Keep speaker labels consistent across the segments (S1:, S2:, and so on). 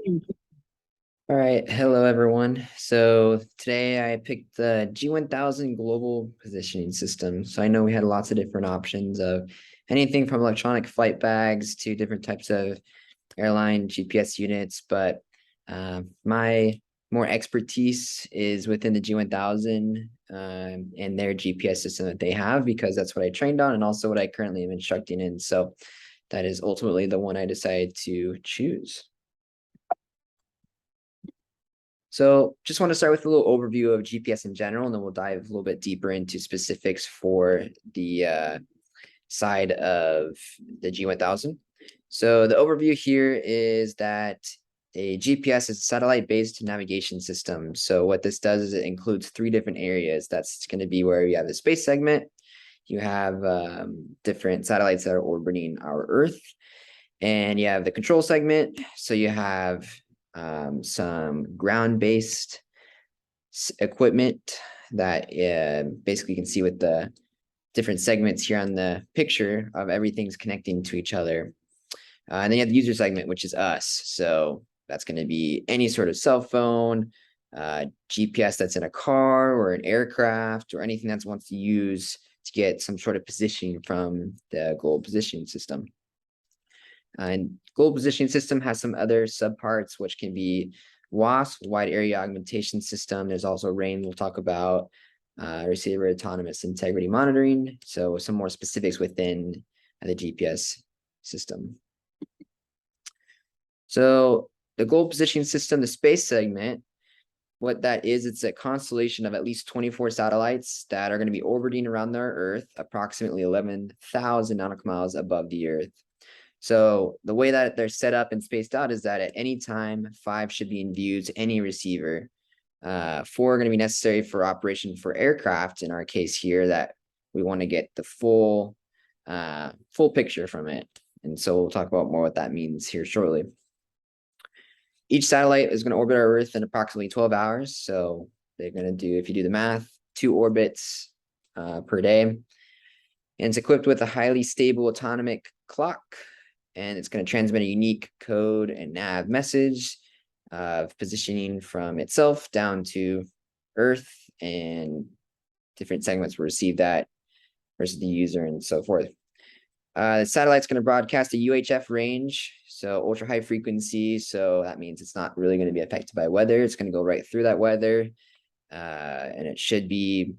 S1: All right, hello everyone. So today I picked the G1000 Global Positioning System. So I know we had lots of different options of anything from electronic flight bags to different types of airline GPS units, but my more expertise is within the G1000 and their GPS system that they have because that's what I trained on and also what I currently am instructing in. So that is ultimately the one I decided to choose. So just want to start with a little overview of GPS in general, and then we'll dive a little bit deeper into specifics for the side of the G1000. So the overview here is that a GPS is a satellite-based navigation system. So what this does is it includes three different areas. That's going to be where you have the space segment, you have different satellites that are orbiting our Earth, and you have the control segment. So you have some ground-based equipment that basically you can see with the different segments here on the picture of everything's connecting to each other. And then you have the user segment, which is us. So that's going to be any sort of cell phone, GPS that's in a car or an aircraft or anything that wants to use to get some sort of positioning from the global positioning system. And global positioning system has some other subparts, which can be WASP, wide area augmentation system. There's also RAIN we'll talk about, receiver autonomous integrity monitoring. So some more specifics within the GPS system. So the global positioning system, the space segment, what that is, it's a constellation of at least 24 satellites that are going to be orbiting around their Earth, approximately 11,000 nautical miles above the Earth. So the way that they're set up and spaced out is that at any time, 5 should be in view to any receiver. 4 are going to be necessary for operation for aircraft, in our case here, that we want to get the full picture from it. And so we'll talk about more what that means here shortly. Each satellite is going to orbit our Earth in approximately 12 hours. So they're going to do, if you do the math, 2 orbits per day. And it's equipped with a highly stable autonomic clock. And it's going to transmit a unique code and nav message of positioning from itself down to Earth, and different segments will receive that versus the user and so forth. The satellite's going to broadcast a UHF range, so ultra high frequency. So that means it's not really going to be affected by weather. It's going to go right through that weather. And it should be,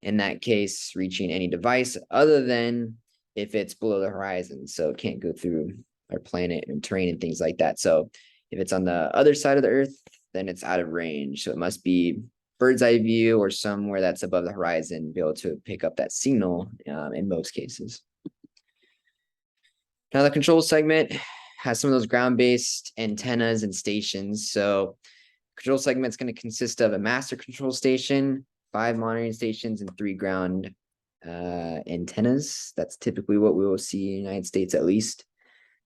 S1: in that case, reaching any device other than if it's below the horizon. So it can't go through our planet and terrain and things like that. So if it's on the other side of the Earth, then it's out of range. So it must be bird's eye view or somewhere that's above the horizon, be able to pick up that signal in most cases. Now the control segment has some of those ground-based antennas and stations. So control segment is going to consist of a master control station, 5 monitoring stations, and 3 ground antennas. That's typically what we will see in the United States, at least.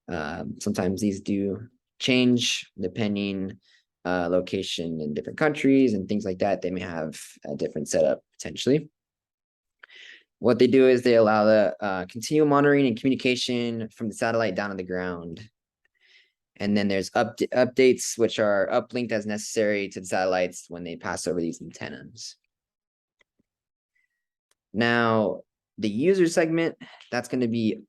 S1: Sometimes these do change depending location in different countries and things like that. They may have a different setup potentially. What they do is they allow the continual monitoring and communication from the satellite down to the ground. And then there's updates, which are uplinked as necessary to the satellites when they pass over these antennas. Now, the user segment, that's going to be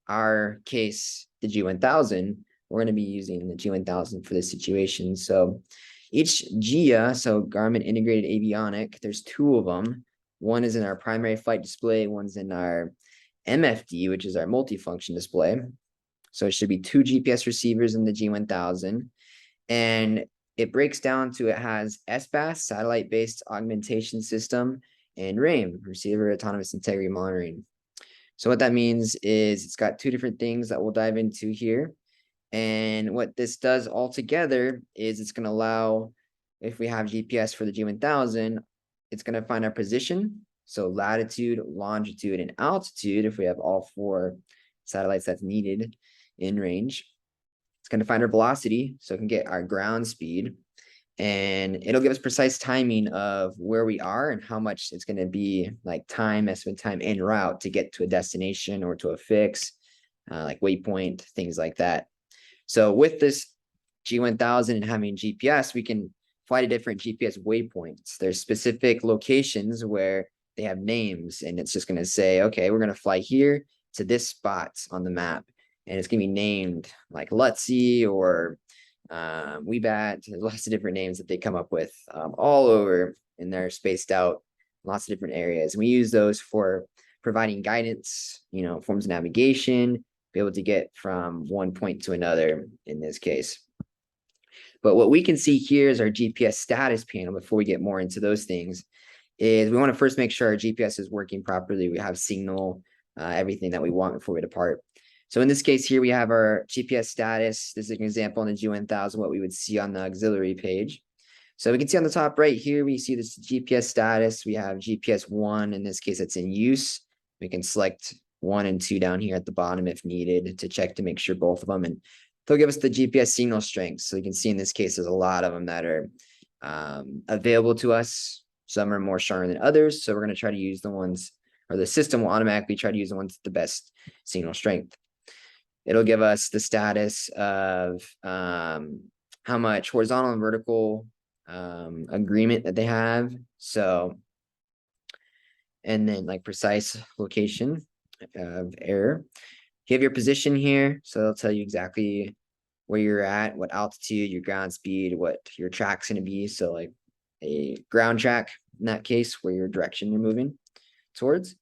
S1: our case, the G1000. We're going to be using the G1000 for this situation. So each GIA, so Garmin Integrated Avionic, there's 2 of them. One is in our primary flight display, one's in our MFD, which is our multifunction display. So it should be 2 GPS receivers in the G1000. And it breaks down to, it has SBAS, satellite-based augmentation system, and RAIN, receiver autonomous integrity monitoring. So what that means is it's got 2 different things that we'll dive into here. And what this does altogether is it's going to allow, if we have GPS for the G1000, it's going to find our position. So latitude, longitude, and altitude, if we have all 4 satellites that's needed in range. It's going to find our velocity, so it can get our ground speed. And it'll give us precise timing of where we are and how much it's going to be, like time, estimate time en route to get to a destination or to a fix, like waypoint, things like that. So with this G1000 and having GPS, we can fly to different GPS waypoints. There's specific locations where they have names, and it's just going to say, okay, we're going to fly here to this spot on the map, and it's going to be named like Lutzy or Weebat. There's lots of different names that they come up with all over, and they're spaced out lots of different areas. And we use those for providing guidance, forms of navigation, be able to get from one point to another in this case. But what we can see here is our GPS status panel before we get more into those things is we want to first make sure our GPS is working properly. We have signal, everything that we want before we depart. So in this case here, we have our GPS status. This is an example on the G1000, what we would see on the auxiliary page. So we can see on the top right here, we see this GPS status. We have GPS 1. In this case, it's in use. We can select 1 and 2 down here at the bottom if needed to check to make sure both of them. And they'll give us the GPS signal strength. So you can see in this case, there's a lot of them that are available to us. Some are more stronger than others. So we're going to try to use the ones, or the system will automatically try to use the ones with the best signal strength. It'll give us the status of how much horizontal and vertical agreement that they have. So, and then like precise location of error. You have your position here, so it'll tell you exactly where you're at, what altitude, your ground speed, what your track's going to be. So like a ground track in that case, where your direction you're moving towards.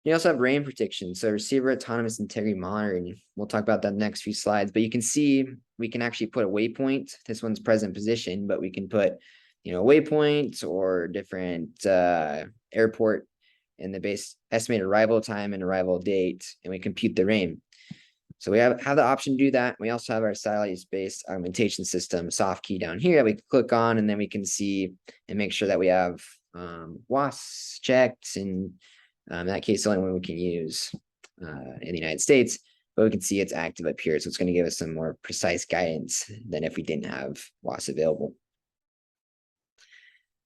S1: You also have rain protection, so receiver autonomous integrity monitoring. We'll talk about that in the next few slides, but you can see we can actually put a waypoint. This one's present position, but we can put, waypoints or different airport and the base estimated arrival time and arrival date, and we compute the rain. So we have the option to do that. We also have our satellite-based augmentation system soft key down here that we can click on, and then we can see and make sure that we have WASP checked, and in that case, the only one we can use in the United States, but we can see it's active up here. So it's going to give us some more precise guidance than if we didn't have WASP available.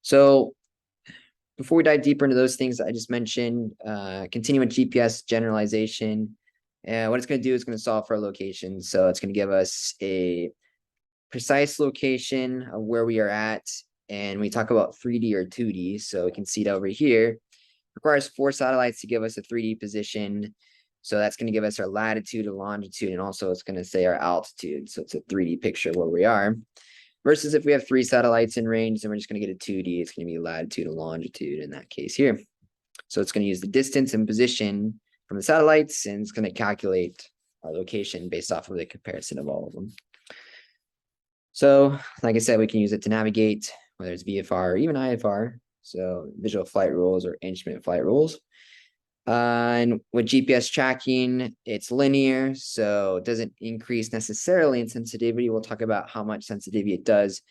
S1: So before we dive deeper into those things I just mentioned, continuing GPS generalization, what it's going to do is going to solve for our location. So it's going to give us a precise location of where we are at. And we talk about 3D or 2D. So we can see it over here. Requires 4 satellites to give us a 3D position. So that's going to give us our latitude and longitude, and also it's going to say our altitude. So it's a 3D picture of where we are. Versus if we have 3 satellites in range, then we're just going to get a 2D. It's going to be latitude and longitude in that case here. So it's going to use the distance and position from the satellites, and it's going to calculate our location based off of the comparison of all of them. So like I said, we can use it to navigate, whether it's VFR or even IFR. So visual flight rules or instrument flight rules. And with GPS tracking, it's linear, so it doesn't increase necessarily in sensitivity. We'll talk about how much sensitivity it does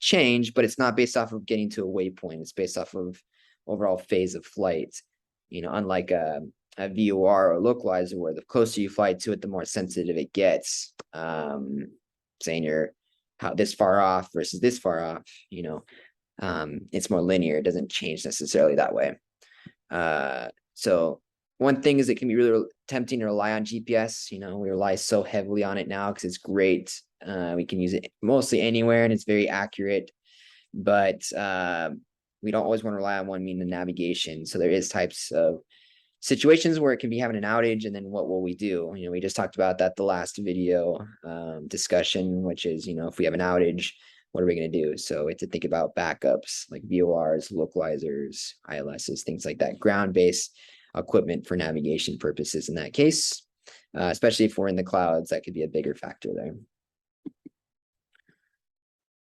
S1: change, but it's not based off of getting to a waypoint. It's based off of overall phase of flight. Unlike a VOR or localizer, where the closer you fly to it, the more sensitive it gets. Saying you're this far off versus this far off, it's more linear. It doesn't change necessarily that way. So one thing is it can be really tempting to rely on GPS. We rely so heavily on it now because it's great. We can use it mostly anywhere and it's very accurate, but we don't always want to rely on one means of navigation. So there is types of situations where it can be having an outage, and then what will we do? We just talked about that the last video discussion, which is, if we have an outage, what are we going to do? So we have to think about backups like VORs, localizers, ILSs, things like that, ground-based equipment for navigation purposes in that case, especially if we're in the clouds, that could be a bigger factor there.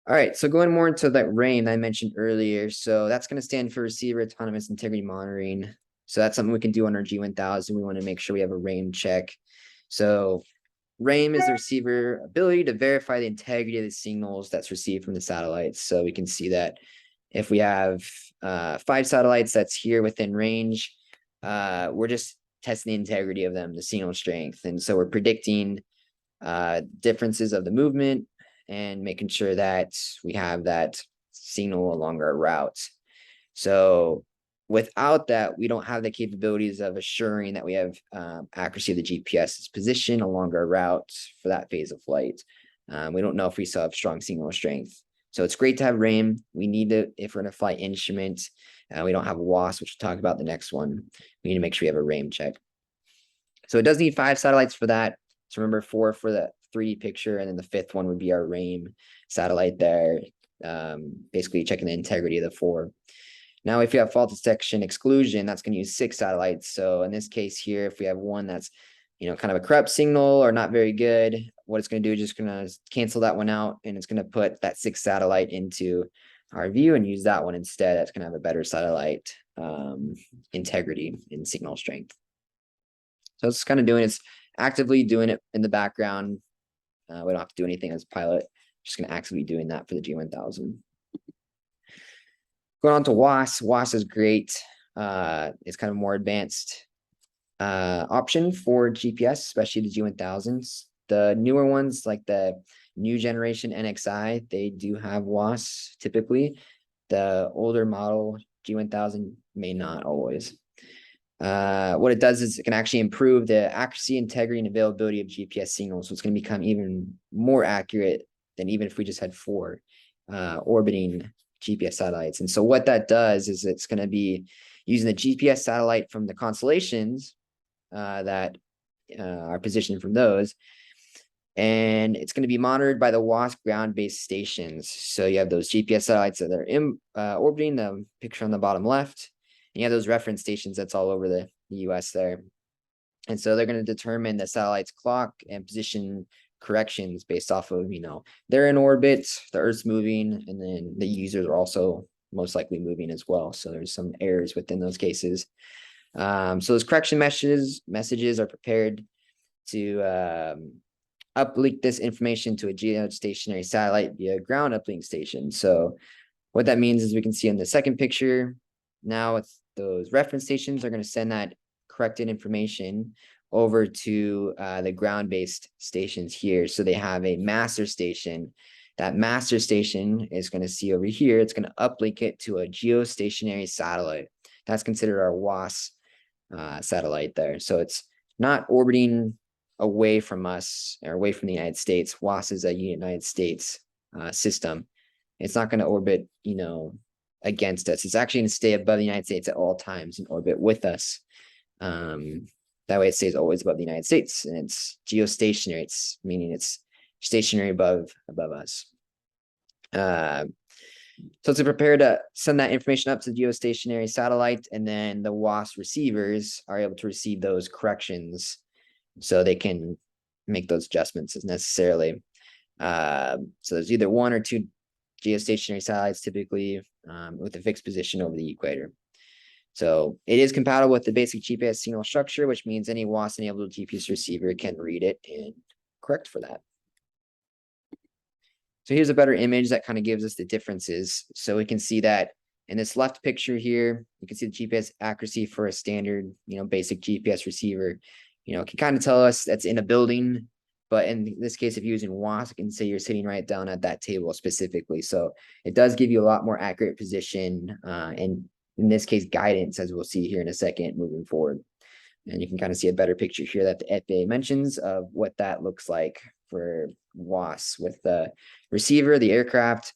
S1: All right, so going more into that RAIN I mentioned earlier. So that's going to stand for Receiver Autonomous Integrity Monitoring. So that's something we can do on our G1000. We want to make sure we have a RAIN check. So RAIN is the receiver ability to verify the integrity of the signals that's received from the satellites. So we can see that if we have 5 satellites that's here within range, we're just testing the integrity of them, the signal strength. And so we're predicting differences of the movement and making sure that we have that signal along our route. So without that, we don't have the capabilities of assuring that we have accuracy of the GPS's position along our route for that phase of flight. We don't know if we still have strong signal strength. So it's great to have RAIM. We need it if we're going to fly instrument. We don't have WASP, which we'll talk about the next one. We need to make sure we have a RAIM check. So it does need 5 satellites for that. So remember 4 for the 3D picture, and then the 5th one would be our RAIM satellite there, basically checking the integrity of the 4. Now, if you have fault detection exclusion, that's going to use 6 satellites. So in this case here, if we have one that's, kind of a corrupt signal or not very good, what it's going to do is just going to cancel that one out, and it's going to put that 6th satellite into our view and use that one instead. That's going to have a better satellite integrity and signal strength. So it's kind of it's actively doing it in the background. We don't have to do anything as pilot. Just going to actively be doing that for the G1000. Going on to WASP. WASP is great. It's kind of more advanced option for GPS, especially the G1000s. The newer ones, like the new generation NXI, they do have WASP typically. The older model G1000 may not always. What it does is it can actually improve the accuracy, integrity, and availability of GPS signals. So it's going to become even more accurate than even if we just had 4 orbiting GPS satellites. And so what that does is it's going to be using the GPS satellite from the constellations that are positioned from those. And it's going to be monitored by the WASP ground-based stations. So you have those GPS satellites that are orbiting, the picture on the bottom left. And you have those reference stations that's all over the US there. And so they're going to determine the satellite's clock and position corrections based off of, they're in orbit, the Earth's moving, and then the users are also most likely moving as well. So there's some errors within those cases. So those correction messages are prepared to uplink this information to a geostationary satellite via ground uplink station. So what that means is we can see in the second picture, now it's those reference stations are going to send that corrected information over to the ground-based stations here. So they have a master station. That master station is going to see over here, it's going to uplink it to a geostationary satellite. That's considered our WASP satellite there. So it's not orbiting away from us or away from the United States. WASP is a United States system. It's not going to orbit, against us. It's actually going to stay above the United States at all times and orbit with us. That way it stays always above the United States, and it's geostationary. It's meaning it's stationary above us. So it's prepared to send that information up to the geostationary satellite, and then the WASP receivers are able to receive those corrections so they can make those adjustments as necessarily. So there's either 1 or 2 geostationary satellites typically with a fixed position over the equator. So it is compatible with the basic GPS signal structure, which means any WASP enabled GPS receiver can read it and correct for that. So here's a better image that kind of gives us the differences. So we can see that in this left picture here, you can see the GPS accuracy for a standard, basic GPS receiver. It can kind of tell us that's in a building, but in this case, if you're using WASP, it can say you're sitting right down at that table specifically. So it does give you a lot more accurate position and in this case, guidance, as we'll see here in a second, moving forward. And you can kind of see a better picture here that the FAA mentions of what that looks like for WASP with the receiver, the aircraft,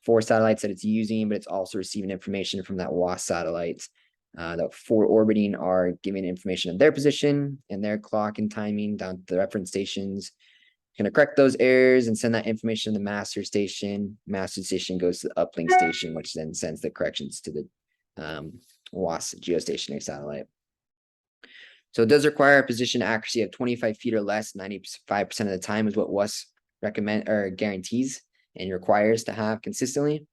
S1: 4 satellites that it's using, but it's also receiving information from that WASP satellite. The 4 orbiting are giving information of their position and their clock and timing down to the reference stations. Going to correct those errors and send that information to the master station. Master station goes to the uplink station, which then sends the corrections to the WASP geostationary satellite. So it does require a position accuracy of 25 feet or less. 95% of the time is what WASP recommend or guarantees and requires to have consistently.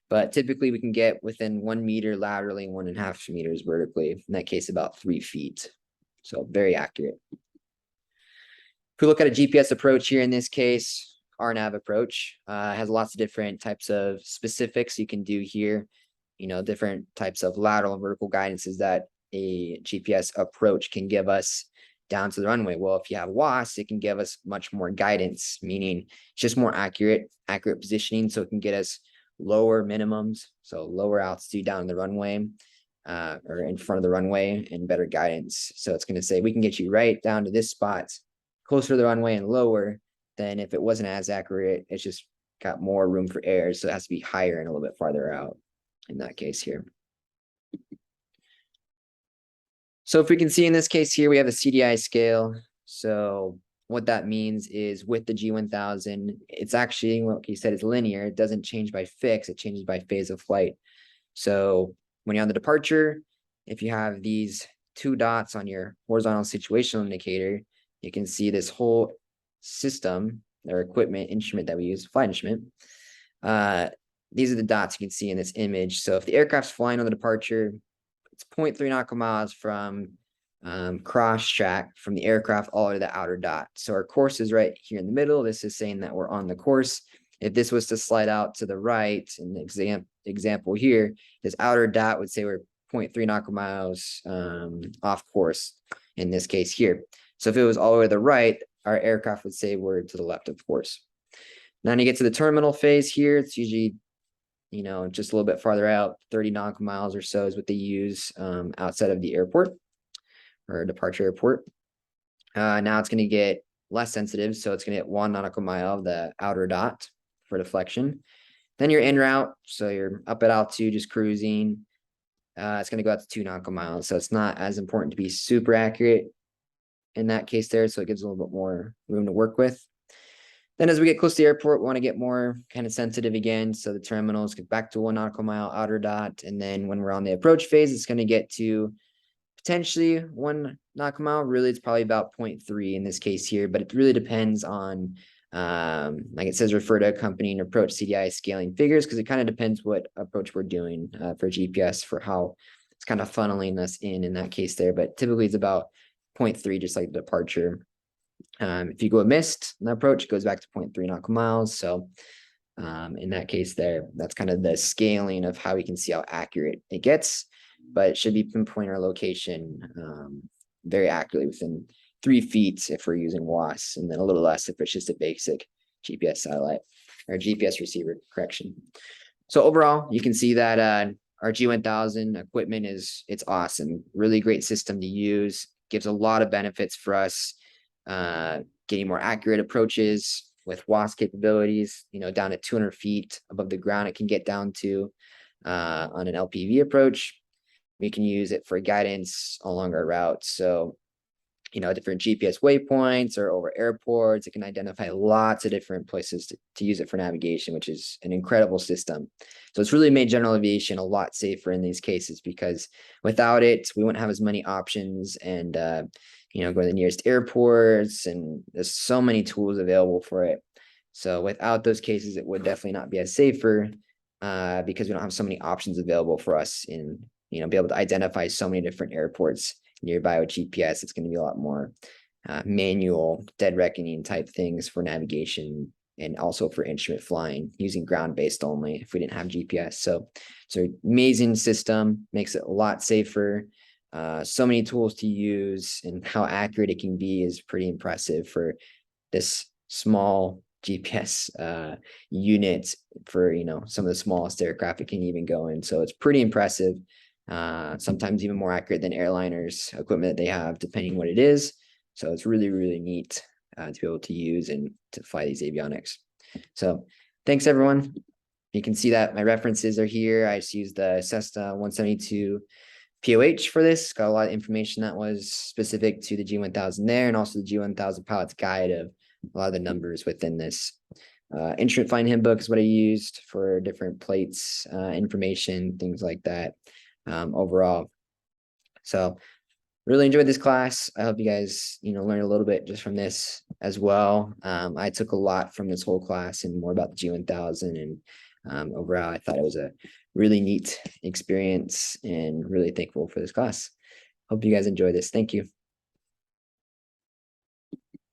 S1: But typically we can get within 1 meter laterally and 1.5 meters vertically. In that case, about 3 feet. So very accurate. If we look at a GPS approach here in this case, RNAV approach has lots of different types of specifics you can do here. Different types of lateral and vertical guidances that a GPS approach can give us down to the runway. Well, if you have WASP, it can give us much more guidance, meaning it's just more accurate positioning. So it can get us lower minimums, so lower altitude down the runway or in front of the runway, and better guidance. So it's going to say we can get you right down to this spot, closer to the runway and lower, then if it wasn't as accurate, it's just got more room for error. So it has to be higher and a little bit farther out in that case here. So if we can see in this case here, we have a CDI scale. So what that means is with the G1000, it's actually, like you said, it's linear. It doesn't change by fix, it changes by phase of flight. So when you're on the departure, if you have these two dots on your horizontal situational indicator, you can see this whole system or equipment instrument that we use, flight instrument. These are the dots you can see in this image. So if the aircraft's flying on the departure, it's 0.3 nautical miles from cross track from the aircraft all the way to the outer dot. So our course is right here in the middle. This is saying that we're on the course. If this was to slide out to the right, in the example here, this outer dot would say we're 0.3 nautical miles off course in this case here. So if it was all the way to the right, our aircraft would say we're to the left of course. Now when you get to the terminal phase here, it's usually, you know, just a little bit farther out, 30 nautical miles or so is what they use outside of the airport or departure airport. Now it's going to get less sensitive. So it's going to get 1 nautical mile of the outer dot for deflection. Then you're en route. So you're up at altitude, just cruising. It's going to go out to 2 nautical miles. So it's not as important to be super accurate in that case there. So it gives a little bit more room to work with. Then as we get close to the airport, we want to get more kind of sensitive again. So the terminals get back to 1 nautical mile outer dot. And then when we're on the approach phase, it's going to get to potentially 1 nautical mile. Really, it's probably about 0.3 in this case here, but it really depends on, like it says, refer to accompanying approach CDI scaling figures, because it kind of depends what approach we're doing for GPS for how it's kind of funneling us in that case there. But typically it's about 0.3, just like the departure. If you go missed in the approach, it goes back to 0.3 nautical miles. So in that case there, that's kind of the scaling of how we can see how accurate it gets, but it should be pinpoint our location very accurately within 3 feet if we're using WAS, and then a little less if it's just a basic GPS satellite or GPS receiver, correction. So overall, you can see that our G1000 equipment it's awesome, really great system to use, gives a lot of benefits for us, getting more accurate approaches with WAS capabilities, you know, down at 200 feet above the ground, it can get down to on an LPV approach. We can use it for guidance along our route. So, you know, different GPS waypoints or over airports, it can identify lots of different places to use it for navigation, which is an incredible system. So it's really made general aviation a lot safer in these cases, because without it, we wouldn't have as many options and, you know, go to the nearest airports, and there's so many tools available for it. So without those cases, it would definitely not be as safer because we don't have so many options available for us in, you know, be able to identify so many different airports nearby with GPS. It's going to be a lot more manual, dead reckoning type things for navigation, and also for instrument flying using ground-based only if we didn't have GPS. So it's an amazing system, makes it a lot safer. So many tools to use, and how accurate it can be is pretty impressive for this small GPS unit for, you know, some of the smallest aircraft it can even go in. So it's pretty impressive. Sometimes even more accurate than airliners equipment that they have, depending what it is. So it's really, really neat to be able to use and to fly these avionics. So thanks everyone. You can see that my references are here. I just used the Cessna 172 POH for this. Got a lot of information that was specific to the G1000 there, and also the G1000 pilot's guide of a lot of the numbers within this. Instrument flying handbook is what I used for different plates, information, things like that. Overall, so really enjoyed this class. I hope you guys, you know, learn a little bit just from this as well. I took a lot from this whole class and more about the G1000, and overall I thought it was a really neat experience and really thankful for this class. Hope you guys enjoy this. Thank you.